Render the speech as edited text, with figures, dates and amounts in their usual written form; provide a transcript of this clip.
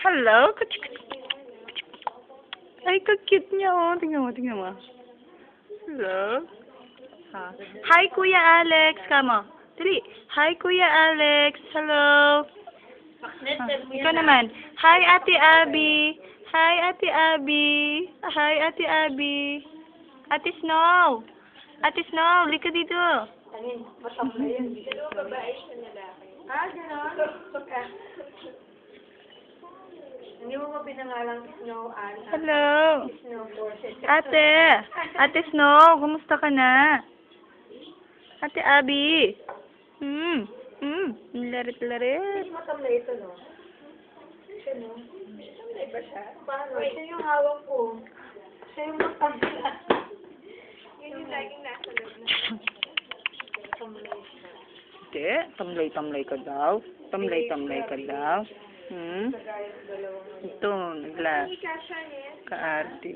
Hello? Ay, ka-cute niya, oh. Tingnan mo, tingnan mo. Hello? Hi, Kuya Alex. Come on. Dali. Hi, Kuya Alex. Hello. Ikaw naman. Hi, Ate Abby. Hi, Ate Abby. Hi, Ate Abby. Ate Snow. Ate Snow, lika dito. Hindi mo ba pinangalang Snow Ann? Hello. Snow Dorset? Ate. Ate Snow, kumusta ka na? Ate Abby. Larit-larit. Matamlay ito, no? Siya, no? Matamlay ba siya? Paano? Siya yung hawak ko. Siya yung matamlay. Yun yung laging nasa loob na. Matamlay siya. Hindi. Tamlay-tamlay ka daw. Tamlay-tamlay ka daw. Ito, nagla. Kaarte.